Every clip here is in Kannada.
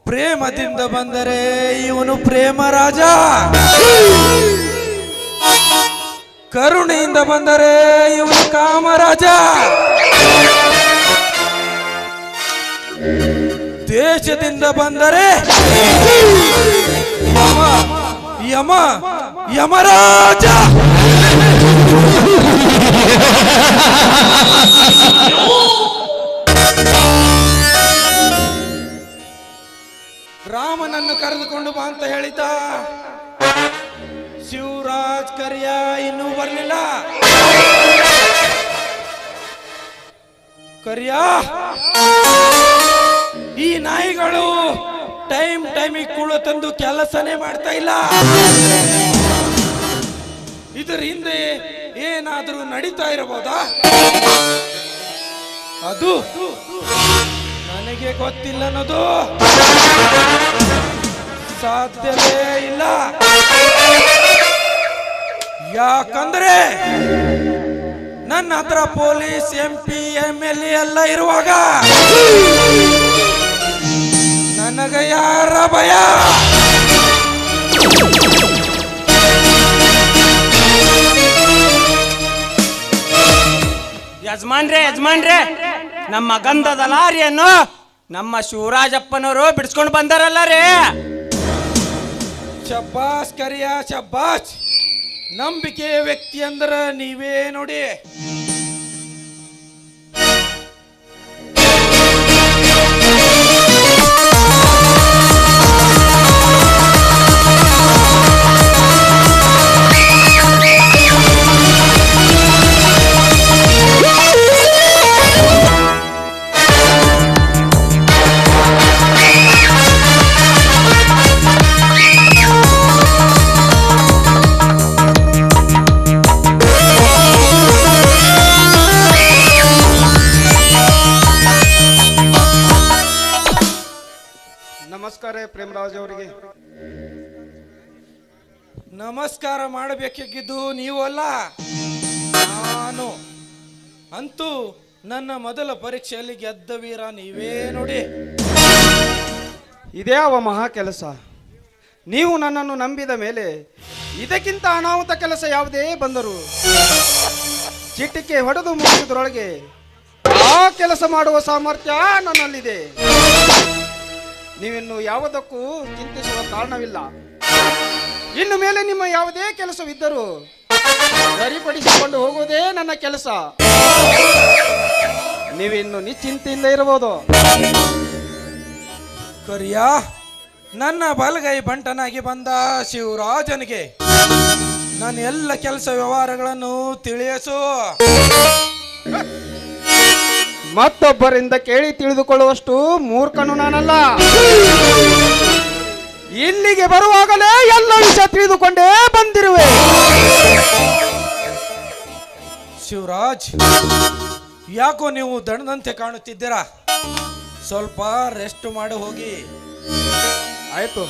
ಪ್ರೇಮದಿಂದ ಬಂದರೆ ಇವನು ಪ್ರೇಮ ರಾಜ, ಕರುಣೆಯಿಂದ ಬಂದರೆ ಇವನು ಕಾಮರಾಜ, ದೇಶದಿಂದ ಬಂದರೆ ಯಮ ಯಮ ಯಮರಾಜ. ರಾಮನನ್ನು ಕರೆದುಕೊಂಡು ಬಾ ಅಂತ ಹೇಳಿದ್ದ ಶಿವರಾಜ್ ಕರಿಯ ಇನ್ನೂ ಬರಲಿಲ್ಲ. ಕರಿಯ, ಈ ನಾಯಿಗಳು ಟೈಮಿಗೆ ಕೂಳು ತಂದು ಕೆಲಸನೇ ಮಾಡ್ತಾ ಇಲ್ಲ. ಇದರ ಹಿಂದೆ ಏನಾದರೂ ನಡೀತಾ ಇರಬಹುದಾ? ಅದು ನನಗೆ ಗೊತ್ತಿಲ್ಲ ಅನ್ನೋದು ಸಾಧ್ಯವೇ ಇಲ್ಲ. ಯಾಕಂದ್ರೆ ನನ್ನ ಹತ್ರ ಪೊಲೀಸ್ MP MLA ಎಲ್ಲ ಇರುವಾಗ ನನಗ ಯಾರ ಭಯ? ಯಜಮಾನ್ರೆ ನಮ್ಮ ಗಂಧದ ಲಾರಿಯನ್ನು ನಮ್ಮ ಶಿವರಾಜಪ್ಪನವರು ಬಿಡಿಸ್ಕೊಂಡು ಬಂದಾರಲ್ಲ ರೀ. ಶಬ್ಬಾಸ್ ಕರಿಯ ಶಬ್ಬಾಸ್. ನಂಬಿಕೆ ವ್ಯಕ್ತಿ ಅಂದ್ರ ನೀವೇ ನೋಡಿ. ನಮಸ್ಕಾರ ಪ್ರೇಮರಾಜ್ ಅವರಿಗೆ. ನಮಸ್ಕಾರ ಮಾಡಬೇಕಿದ್ದು ನೀವು ಅಲ್ಲ, ನಾನು. ಅಂತೂ ನನ್ನ ಮೊದಲ ಪರೀಕ್ಷೆಯಲ್ಲಿ ಗೆದ್ದ ವೀರ ನೀವೇ ನೋಡಿ. ಇದೇ ಅವ ಮಹಾ ಕೆಲಸ. ನೀವು ನನ್ನನ್ನು ನಂಬಿದ ಮೇಲೆ ಇದಕ್ಕಿಂತ ಅನಾಹುತ ಕೆಲಸ ಯಾವುದೇ ಬಂದರು ಚಿಟಿಕೆ ಹೊಡೆದು ಮುಗಿಸುವುದರೊಳಗೆ ಆ ಕೆಲಸ ಮಾಡುವ ಸಾಮರ್ಥ್ಯ ನನ್ನಲ್ಲಿದೆ. ನೀವಿನ್ನು ಯಾವುದಕ್ಕೂ ಚಿಂತಿಸುವ ಕಾರಣವಿಲ್ಲ. ಇನ್ನು ಮೇಲೆ ನಿಮ್ಮ ಯಾವುದೇ ಕೆಲಸವಿದ್ದರೂ ಸರಿಪಡಿಸಿಕೊಂಡು ಹೋಗುವುದೇ ನನ್ನ ಕೆಲಸ. ನೀವಿನ್ನು ನಿಶ್ಚಿಂತೆಯಿಂದ ಇರಬಹುದು. ಕರಿಯ, ನನ್ನ ಬಲಗೈ ಬಂಟನಾಗಿ ಬಂದ ಶಿವರಾಜನಿಗೆ ನನ್ನ ಎಲ್ಲ ಕೆಲಸ ವ್ಯವಹಾರಗಳನ್ನು ತಿಳಿಸು. ಮತ್ತೊಬ್ಬರಿಂದ ಕೇಳಿ ತಿಳಿದುಕೊಳ್ಳುವಷ್ಟು ಮೂರ್ಖನು ನಾನಲ್ಲ. ಇಲ್ಲಿಗೆ ಬರುವಾಗಲೇ ಎಲ್ಲ ವಿಷಯ ತಿಳಿದುಕೊಂಡೇ ಬಂದಿರುವೆ. ಶಿವರಾಜ್, ಯಾಕೋ ನೀವು ದಣದಂತೆ ಕಾಣುತ್ತಿದ್ದೀರಾ? ಸ್ವಲ್ಪ ರೆಸ್ಟ್ ಮಾಡಿ ಹೋಗಿ. ಆಯ್ತು.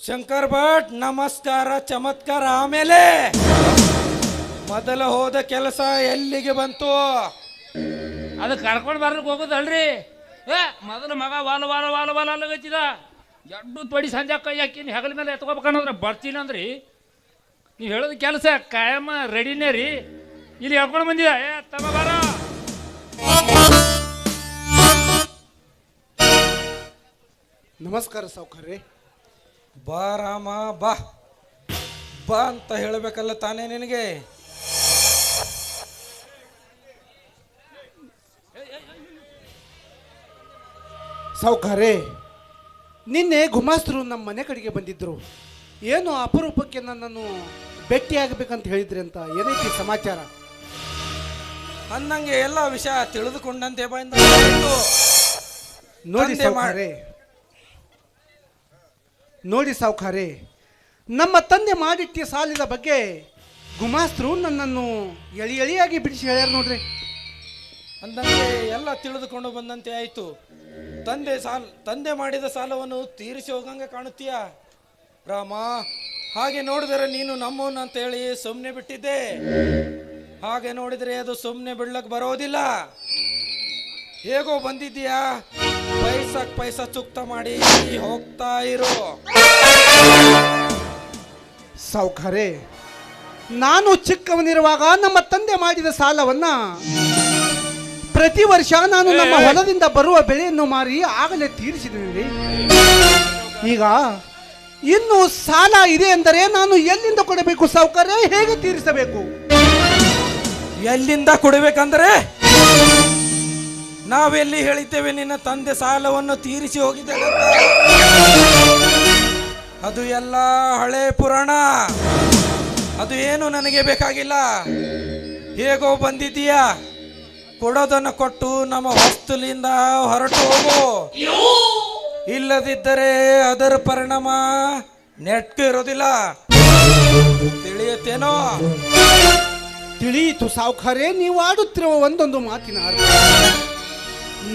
ಶಂಕರ್ ಭಟ್, ನಮಸ್ಕಾರ. ಚಮತ್ಕಾರ ಆಮೇಲೆ ಮೊದಲ ಹೋದ ಕೆಲಸ ಎಲ್ಲಿಗೆ ಬಂತು? ಅದು ಕರ್ಕೊಂಡು ಬರ್ಲಿಕ್ಕೆ ಹೋಗೋದಲ್ರಿ. ಮೊದಲು ಮಗ ವಾಲ ವಾಲ ವಾಲ ವಾಲ ಅಲ್ಲಗಚ್ಚಿದ ಎಡ್ಡು ತೊಡಿ ಸಂಜೆ ಕೈ ಹಾಕಿನಿ ಹೆಗಲ ಮೇಲೆ ಎತ್ಕೋಬೇಕನ್ನೋದ್ರೆ ಬರ್ತೀನಿ ಅಂದ್ರಿ. ನೀವು ಹೇಳೋದು ಕೆಲಸ ಕಾಯಮ್ಮ ರೆಡಿನೇ ರೀ. ಇಲ್ಲಿ ಹೇಳ್ಕೊಂಡು ಬಂದಿದ ತಮ್ಮ ಬಾರ. ನಮಸ್ಕಾರ ಸಾವುಕಾರ್ರೆ. ಬಾ ರಾಮ ಬಾ ಬಾ ಅಂತ ಹೇಳಬೇಕಲ್ಲ ತಾನೇ ನಿನಗೆ. ಸಾವುಕಾರೆ, ನಿನ್ನೆ ಗುಮಾಸ್ತರು ನಮ್ಮ ಮನೆ ಕಡೆಗೆ ಬಂದಿದ್ರು. ಏನು ಅಪರೂಪಕ್ಕೆ ನನ್ನನ್ನು ಭೇಟಿಯಾಗಬೇಕಂತ ಹೇಳಿದ್ರಿ ಅಂತ. ಏನೈತಿ ಸಮಾಚಾರ? ಅಂದಂಗೆ ಎಲ್ಲ ವಿಷಯ ತಿಳಿದುಕೊಂಡಂತೆ ಬಂದ. ನೋಡಿ ಸಾವುಕಾರೆ, ನಮ್ಮ ತಂದೆ ಮಾಡಿಟ್ಟ ಸಾಲದ ಬಗ್ಗೆ ಗುಮಾಸ್ತರು ನನ್ನನ್ನು ಎಳಿಯಾಗಿ ಬಿಡಿಸಿ ಹೇಳ್ಯಾರ ನೋಡ್ರಿ. ಅಂದಂಗೆ ಎಲ್ಲ ತಿಳಿದುಕೊಂಡು ಬಂದಂತೆ ಆಯ್ತು. ತಂದೆ ಮಾಡಿದ ಸಾಲವನ್ನು ತೀರಿಸಿ ಹೋಗಂಗೆ ಕಾಣುತ್ತೀಯ ರಾಮ. ಹಾಗೆ ನೋಡಿದರೆ ನೀನು ನಮ್ಮವನು ಅಂತ ಹೇಳಿ ಸುಮ್ಮನೆ ಬಿಟ್ಟಿದ್ದೆ. ಹಾಗೆ ನೋಡಿದರೆ ಅದು ಸುಮ್ಮನೆ ಬಿಡ್ಲಕ್ಕೆ ಬರೋದಿಲ್ಲ. ಹೇಗೋ ಬಂದಿದ್ದೀಯಾ, ಪೈಸಾ ಚುಕ್ತ ಮಾಡಿ ಹೋಗ್ತಾ ಇರು. ಸಾವುಕಾರೆ, ನಾನು ಚಿಕ್ಕವನಿರುವಾಗ ನಮ್ಮ ತಂದೆ ಮಾಡಿದ ಸಾಲವನ್ನ ಪ್ರತಿ ವರ್ಷ ನಾನು ನಮ್ಮ ಹೊಲದಿಂದ ಬರುವ ಬೆಳೆಯನ್ನು ಮಾರಿ ಆಗಲೇ ತೀರಿಸಿದ್ದೀನಿ. ಈಗ ಇನ್ನು ಸಾಲ ಇದೆ ಅಂದರೆ ನಾನು ಎಲ್ಲಿಂದ ಕೊಡಬೇಕು ಸಾವುಕಾರೆ? ಹೇಗೆ ತೀರಿಸಬೇಕು? ಎಲ್ಲಿಂದ ಕೊಡಬೇಕಂದ್ರೆ ನಾವೆಲ್ಲಿ ಹೇಳಿದ್ದೇವೆ ನಿನ್ನ ತಂದೆ ಸಾಲವನ್ನು ತೀರಿಸಿ ಹೋಗಿದ್ದೇನೆ ಅಂತ? ಅದು ಎಲ್ಲ ಹಳೆ ಪುರಾಣ. ಅದು ಏನು ನನಗೆ ಬೇಕಾಗಿಲ್ಲ. ಹೇಗೋ ಬಂದಿದ್ದೀಯಾ, ಕೊಡೋದನ್ನು ಕೊಟ್ಟು ನಮ್ಮ ಹೊಸ್ತಲಿಂದ ಹೊರಟು ಹೋಗು. ಇಲ್ಲದಿದ್ದರೆ ಅದರ ಪರಿಣಾಮ ನೆಟ್ಗೆ ಇರೋದಿಲ್ಲ. ತಿಳಿಯುತ್ತೇನೋ? ತಿಳಿಯಿತು ಸಾವುಕಾರೆ. ನೀವು ಆಡುತ್ತಿರುವ ಒಂದೊಂದು ಮಾತಿನ ಅರ್ಥ.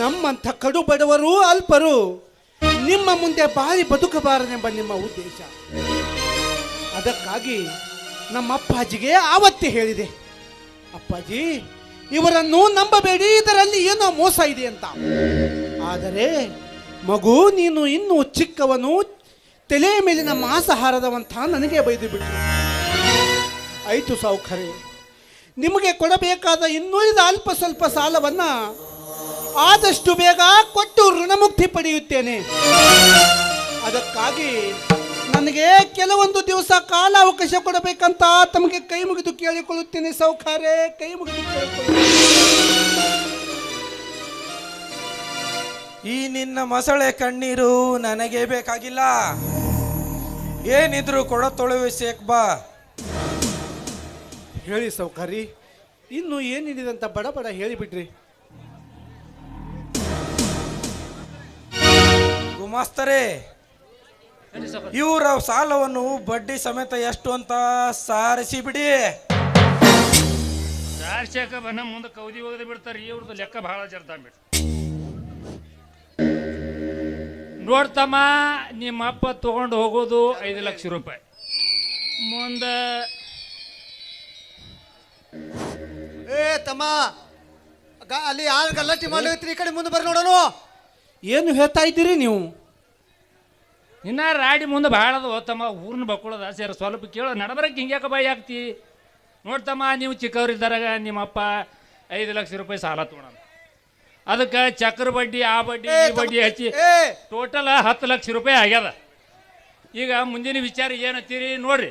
ನಮ್ಮಂಥ ಕಡು ಬಡವರು ಅಲ್ಪರು ನಿಮ್ಮ ಮುಂದೆ ಬಾರಿ ಬದುಕಬಾರದೆಂಬ ನಿಮ್ಮ ಉದ್ದೇಶ. ಅದಕ್ಕಾಗಿ ನಮ್ಮ ಅಪ್ಪಾಜಿಗೆ ಆವತ್ತೇ ಹೇಳಿದೆ, ಅಪ್ಪಾಜಿ ಇವರನ್ನು ನಂಬಬೇಡಿ, ಇದರಲ್ಲಿ ಏನೋ ಮೋಸ ಇದೆ ಅಂತ. ಆದರೆ ಮಗು, ನೀನು ಇನ್ನೂ ಚಿಕ್ಕವನು, ತಲೆಯ ಮೇಲಿನ ಮಾಂಸಹಾರದವಂತ ನನಗೆ ಬೈದು ಬಿಟ್ಟು ಆಯಿತು ಸಾವುಕಾರೆ. ನಿಮಗೆ ಕೊಡಬೇಕಾದ ಇನ್ನುಳಿದ ಅಲ್ಪ ಸ್ವಲ್ಪ ಸಾಲವನ್ನ ಆದಷ್ಟು ಬೇಗ ಕೊಟ್ಟು ಋಣಮುಕ್ತಿ ಪಡೆಯುತ್ತೇನೆ. ಅದಕ್ಕಾಗಿ ನನಗೆ ಕೆಲವೊಂದು ದಿವಸ ಕಾಲಾವಕಾಶ ಕೊಡಬೇಕಂತ ತಮಗೆ ಕೈ ಮುಗಿದು ಕೇಳಿಕೊಳ್ಳುತ್ತೇನೆ ಸಾವುಕಾರೆ, ಕೈ ಮುಗಿದು ಕೇಳಿಕೊಳ್ಳುತ್ತೇನೆ. ಈ ನಿನ್ನ ಮೊಸಳೆ ಕಣ್ಣೀರು ನನಗೆ ಬೇಕಾಗಿಲ್ಲ. ಏನಿದ್ರು ಕೊಡ ತೊಳುವೆ ಶೇಖ್ ಬಾ. ಹೇಳಿ ಸಾವುಕಾರಿ, ಇನ್ನು ಏನಿದೆ ಬಡ ಬಡ ಹೇಳಿಬಿಡ್ರಿ. ಗುಮಾಸ್ತರೇ, ಇವರ ಸಾಲವನ್ನು ಬಡ್ಡಿ ಸಮೇತ ಎಷ್ಟು ಅಂತ ಸಾರಿಸಿ ಬಿಡಿ. ಸಾರ್ಸ್ಯಾಕ ಬನ್ನ ಮುಂದೆ ಕೌದಿ ಹೋಗದೆ ಬಿಡ್ತಾರೆ. ಇವ್ರದ್ದು ಲೆಕ್ಕ ಬಹಳ ಜರ್ದಾಂಬಿಟ್ಟು ನೋಡ್ತಮ್ಮ. ನಿಮ್ಮ ಅಪ್ಪ ತಗೊಂಡು ಹೋಗೋದು 5 ಲಕ್ಷ ರೂಪಾಯಿ. ಮುಂದೆ ತಮ್ಮ ಅಲ್ಲಿ ಯಾರು ಗಲಾಟೆ ಮಾಡಿ ಈ ಕಡೆ ಮುಂದೆ ಬರ್ರಿ ನೋಡೋಣ. ಏನು ಹೇಳ್ತಾ ಇದ್ದೀರಿ ನೀವು? ಇನ್ನ ರಾಡಿ ಮುಂದೆ ಭಾಳ ಅದು ತಮ್ಮ. ಊರ್ನ ಬಕ್ಕೊಳ್ಳೋದ ಸೇರ ಸ್ವಲ್ಪ ಕೇಳೋ ನಡಬರಕ್ಕೆ ಹಿಂಗ್ಯಾಕ ಬಾಯಿ ಆಗ್ತಿ. ನೋಡ್ತಮ್ಮ, ನೀವು ಚಿಕ್ಕವ್ರಿದ್ದಾಗ ನಿಮ್ಮಪ್ಪ 5 ಲಕ್ಷ ರೂಪಾಯಿ ಸಾಲ ತೊಗೊಳ, ಅದಕ್ಕೆ ಚಕ್ರ ಬಡ್ಡಿ ಆ ಬಡ್ಡಿ ಈ ಬಡ್ಡಿ ಹಚ್ಚಿ ಟೋಟಲ್ 10 ಲಕ್ಷ ರೂಪಾಯಿ ಆಗ್ಯದ. ಈಗ ಮುಂದಿನ ವಿಚಾರ ಏನತ್ತೀರಿ ನೋಡ್ರಿ.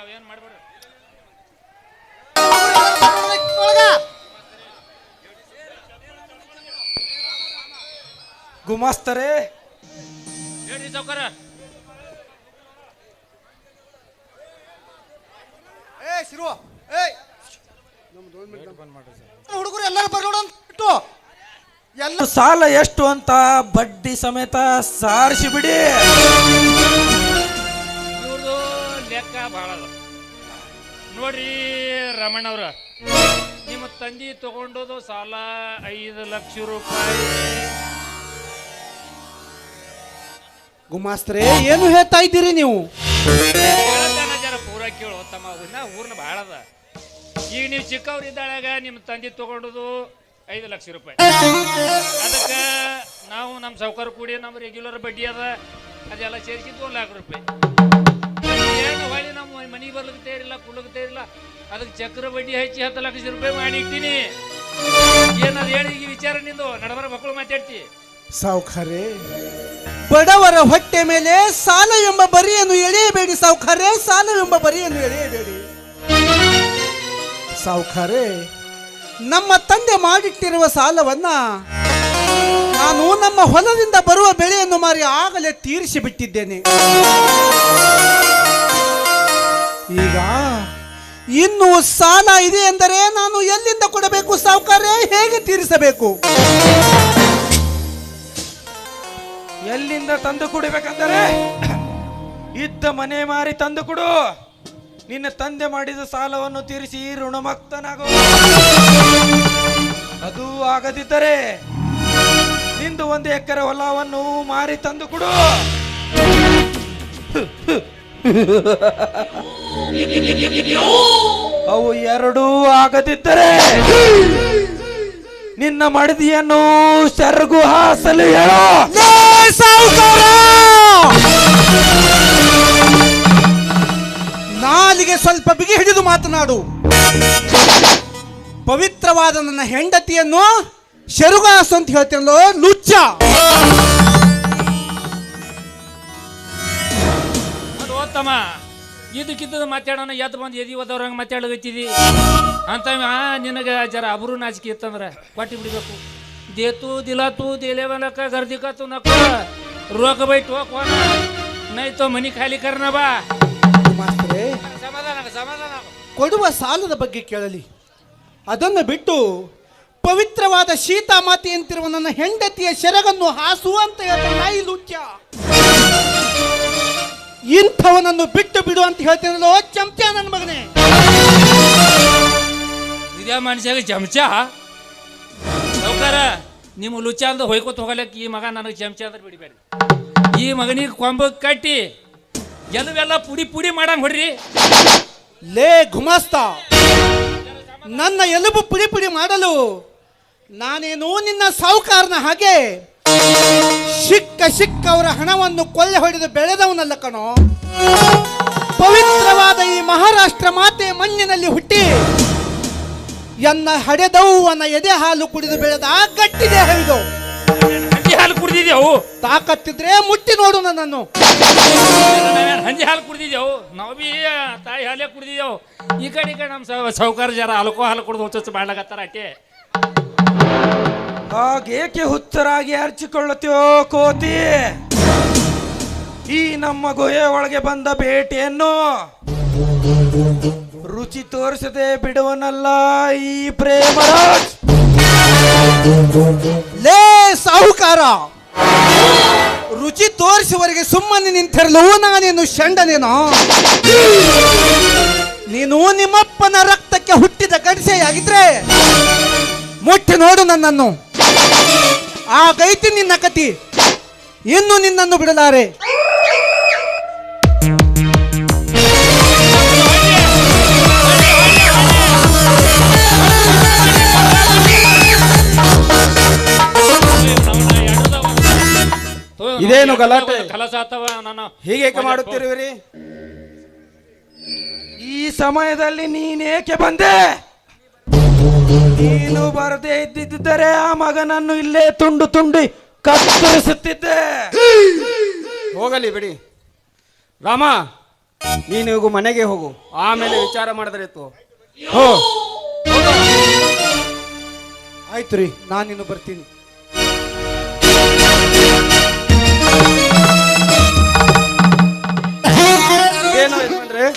ಅವೇನು ಮಾಡ್ಬೇಡ್ರಿ. ಗುಮಾಸ್ತರೇ, ಹೇಳ್ರಿ ಸಾವ್ಕಾರ. ಹುಡುಗರು ಎಲ್ಲರೂ ಬರ್ರಿ ನೋಡೋಣ. ಎಲ್ಲ ಸಾಲ ಎಷ್ಟು ಅಂತ ಬಡ್ಡಿ ಸಮೇತ ಸಾರಿಸಿ ಬಿಡಿ. ಇವ್ರದು ಲೆಕ್ಕ ಭಾಳ ಅದ ನೋಡ್ರಿ ರಮಣ್ಣವ್ರ. ನಿಮ್ಮ ತಂದೆ ತಗೊಂಡೋದು ಸಾಲ 5 ಲಕ್ಷ ರೂಪಾಯಿ. ಗುಮಾಸ್ತರೇ, ಏನು ಹೇಳ್ತಾ ಇದ್ದೀರಿ ನೀವು? ಜರ ಪೂರ ಕೇಳು ತಮ್ಮ. ಊರ್ನ ಭಾಳ ಅದ. ಈಗ ನೀವು ಚಿಕ್ಕವ್ರಿದ್ದಾಳಾಗ ನಿಮ್ಮ ತಂದೆ ತಗೊಂಡದು 5 ಲಕ್ಷ ರೂಪಾಯಿ. ಅದಕ್ಕೆ ನಾವು ನಮ್ಮ ಸಾವ್ಕಾರ ಕೂಡಿ ನಮ್ಮ ರೆಗ್ಯುಲರ್ ಬಡ್ಡಿ ಅದ ಅದೆಲ್ಲ ಸೇರಿಸಿದ್ದು 1 ಲಾಖ ರೂಪಾಯಿ. ಏನು ಹೊಳ್ಳಿ ನಮ್ಮ ಮನೆಗೆ ಬರ್ಲಿಕ್ಕೆ ತಯಾರಿಲ್ಲ, ಕೊಡ್ಲಿಕ್ಕೆ ತಯಾರಿಲ್ಲ. ಅದಕ್ಕೆ ಚಕ್ರ ಬಡ್ಡಿ ಹಚ್ಚಿ 10 ಲಕ್ಷ ರೂಪಾಯಿ ಮಾಡಿರ್ತೀನಿ. ಏನದು ಹೇಳಿ ಈ ವಿಚಾರ ನಿಂದು ನಡಬರ ಮಕ್ಕಳು ಮಾತಾಡ್ತಿ. ಸಾವುಕಾರೆ, ಬಡವರ ಹೊಟ್ಟೆ ಮೇಲೆ ಸಾಲವೆಂಬ ಬರಿಯನ್ನು ಎಳೆಯಬೇಡಿ ಸಾವುಕಾರೆ, ಸಾಲವೆಂಬ ಬರಿಯನ್ನು ಎಳೆಯಬೇಡಿ ಸಾವುಕಾರೆ. ನಮ್ಮ ತಂದೆ ಮಾಡಿಟ್ಟಿರುವ ಸಾಲವನ್ನ ನಾನು ನಮ್ಮ ಹೊಲದಿಂದ ಬರುವ ಬೆಳೆಯನ್ನು ಮಾರಿ ಆಗಲೇ ತೀರಿಸಿ ಬಿಟ್ಟಿದ್ದೇನೆ. ಈಗ ಇನ್ನು ಸಾಲ ಇದೆ ಎಂದರೆ ನಾನು ಎಲ್ಲಿಂದ ಕೊಡಬೇಕು ಸಾವುಕಾರೆ? ಹೇಗೆ ತೀರಿಸಬೇಕು? ಎಲ್ಲಿಂದ ತಂದು ಕುಡಿಬೇಕಂದರೆ ಇದ್ದ ಮನೆ ಮಾರಿ ತಂದು ಕೊಡು. ನಿನ್ನ ತಂದೆ ಮಾಡಿದ ಸಾಲವನ್ನು ತೀರಿಸಿ ಋಣಮುಕ್ತನಾಗು. ಅದು ಆಗದಿದ್ದರೆ ನಿಂದು 1 ಎಕರೆ ಹೊಲವನ್ನು ಮಾರಿ ತಂದು ಕೊಡು. ಅವು ಎರಡೂ ಆಗದಿದ್ದರೆ ನಿನ್ನ ಮಡದಿಯನ್ನು ಸೆರಗು ಹಾಸಲು ಹೇಳೋ. ನಾಲಿಗೆ ಸ್ವಲ್ಪ ಬಿಗಿ ಹಿಡಿದು ಮಾತನಾಡು. ಪವಿತ್ರವಾದ ನನ್ನ ಹೆಂಡತಿಯನ್ನು ಶೆರುಗಾಸು ಅಂತ ಹೇಳ್ತೇನೋ ಲುಚ್ಚ. ಅದು ಓದ್ತಮ್ಮ ಇದಕ್ಕಿದ್ದ ಮಾತಾಡೋಣ ಎದ್ದು ಬಂದು ಎದಿ ಓದವ್ರಂಗೆ ಮಾತಾಡಗತ್ತಿದಿ ಅಂತ ನಿನಗೆ ಜರ ಅಬ್ರು ನಾಚಿಕೆ ಇತ್ತಂದ್ರೆ ಕೊಟ್ಟು ಬಿಡಬೇಕು. ದೇತು ದಿಲಾತು ದೇಲೆವಲಕ ಗರ್ದಿಕತ್ತು ನಕ್ಕ ರೋಗ ಬೈಟ್ ಹೋಗೋಣ ನೈತೋ ಮನಿ ಖಾಲಿ ಕರ್ನ ಬಾ. ಮಾಸ್ತರೇ, ಸಮಾಧಾನ ಕೊಡುವ ಸಾಲದ ಬಗ್ಗೆ ಕೇಳಲಿ. ಅದನ್ನು ಬಿಟ್ಟು ಪವಿತ್ರವಾದ ಸೀತಾಮಾತೆ ಅಂತಿರುವ ನನ್ನ ಹೆಂಡತಿಯ ಸೆರಗನ್ನು ಹಾಸು ಅಂತ ಹೇಳ್ತಾನೆ ನಾಯಿ ಲುಚ್ಚ. ಇಂಥವನನ್ನು ಬಿಟ್ಟು ಬಿಡು ಅಂತ ಹೇಳ್ತೇನಲ್ಲೋ ಚಮಚ ನನ್ನ ಮಗನೇ. ಇದ್ಯಾ ಮನುಷ್ಯಾಗ ಚಮಚ ಸೌಕಾರ ನಿಮ್ಮ ಲುಚ್ಚ ಅಂದ ಹೊಯ್ಕೋತ ಹೋಗಲಕ್ಕ ಈ ಮಗ ನನಗೆ ಚಮಚ ಅಂದ್ರೆ ಬಿಡಬೇಡಿ. ಈ ಮಗನಿಗೆ ಕೊಂಬ ಕಟ್ಟಿ ಎಲ್ಲವೆಲ್ಲ ಪುಡಿ ಪುಡಿ ಮಾಡಂಗ್ ಹೊಡ್ರಿ. ಲೇ ಗುಮಾಸ್ತ, ನನ್ನ ಎಲುಬು ಪುಡಿ ಪುಡಿ ಮಾಡಲು ನಾನೇನು ನಿನ್ನ ಸಾಹುಕಾರನ ಹಾಗೆ ಸಿಕ್ಕ ಅವರ ಹಣವನ್ನು ಕೊಳ್ಳೆ ಹೊಡೆದು ಬೆಳೆದವನಲ್ಲ ಕಣೋ. ಪವಿತ್ರವಾದ ಈ ಮಹಾರಾಷ್ಟ್ರ ಮಾತೆ ಮಣ್ಣಿನಲ್ಲಿ ಹುಟ್ಟಿ ಎನ್ನ ಹಡೆದವನ ಎದೆ ಹಾಲು ಕುಡಿದು ಬೆಳೆದ ಗಟ್ಟಿ ದೇಹವಿದು. ಹಂದಿ ಹಾಲು ಕುಡ್ದಿದ್ದೆವು, ತಾಕತ್ತಿದ್ರೆ ಮುಟ್ಟಿ ನೋಡು ನನ್ನನ್ನು. ಹಂದಿ ಹಾಲು ಕುಡ್ದಿದ್ದೆವು, ನಾವು ಬಿ ತಾಯಿ ಹಾಲೇ ಕುಡ್ದಿದ್ದೆವು. ಈ ಕಡೆ ನಮ್ಮ ಸೌಕಾರ ಜರ ಹಾಲು ಕುಡ್ದು ಹುಚ್ಚು ಮಾಡ್ಲಾಕತ್ತಾರ ಅಟ್ಟೆ. ಹಾಗೇಕೆ ಹುಚ್ಚರಾಗಿ ಅರ್ಚಿಕೊಳ್ಳುತ್ತೀಯೋ ಕೋತಿ? ಈ ನಮ್ಮ ಗುಹೆ ಒಳಗೆ ಬಂದ ಭೇಟಿಯನ್ನು ರುಚಿ ತೋರಿಸದೆ ಬಿಡುವನಲ್ಲ ಈ ಪ್ರೇಮರಾಜ್. ಲೇ ಸಾಹುಕಾರ, ರುಚಿ ತೋರಿಸುವವರೆಗೆ ಸುಮ್ಮನೆ ನಿಂತಿರಲು ನಾನೇನು ಷಂಡನೇನೋ? ನೀನು ನಿಮ್ಮಪ್ಪನ ರಕ್ತಕ್ಕೆ ಹುಟ್ಟಿದ ಗಡಿಸೆಯಾಗಿದ್ರೆ ಮುಟ್ಟಿ ನೋಡು ನನ್ನನ್ನು. ಆಗೈತಿ ನಿನ್ನ ಕತಿ, ಇನ್ನು ನಿನ್ನನ್ನು ಬಿಡಲಾರೆ. ಇದೇನು ಗಲಾಟೆ? ಕಲಸ ಆತವ ನಾನು ಹೀಗೇಕೆ ಮಾಡುತ್ತಿರುವಿರಿ? ಈ ಸಮಯದಲ್ಲಿ ನೀನೇಕೆ ಬಂದೆ? ನೀನು ಬರದೇ ಇದ್ದಿದ್ದರೆ ಆ ಮಗನನ್ನು ಇಲ್ಲೇ ತುಂಡು ತುಂಡಿ ಕತ್ತರಿಸುತ್ತಿದ್ದೆ. ಹೋಗಲಿ ಬಿಡಿ ರಾಮ, ನೀನು ಈಗ ಮನೆಗೆ ಹೋಗು, ಆಮೇಲೆ ವಿಚಾರ ಮಾಡಿದ್ರೆ ಇತ್ತು. ಹೋ ಆಯ್ತು ರೀ, ನಾನಿನ್ನು ಬರ್ತೀನಿ. ಏನು ಯಜಮಾನ್ರೆ,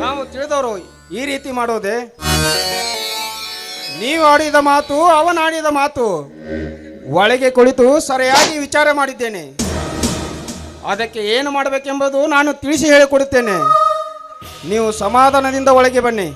ನಾವು ತಿಳಿದವರು ಈ ರೀತಿ ಮಾಡೋದೆ? ನೀವು ಆಡಿದ ಮಾತು, ಅವನಾಡಿದ ಮಾತು ಒಳಗೆ ಕುಳಿತು ಸರಿಯಾಗಿ ವಿಚಾರ ಮಾಡಿದ್ದೇನೆ. ಅದಕ್ಕೆ ಏನು ಮಾಡಬೇಕೆಂಬುದು ನಾನು ತಿಳಿಸಿ ಹೇಳಿಕೊಡುತ್ತೇನೆ. ನೀವು ಸಮಾಧಾನದಿಂದ ಒಳಗೆ ಬನ್ನಿ.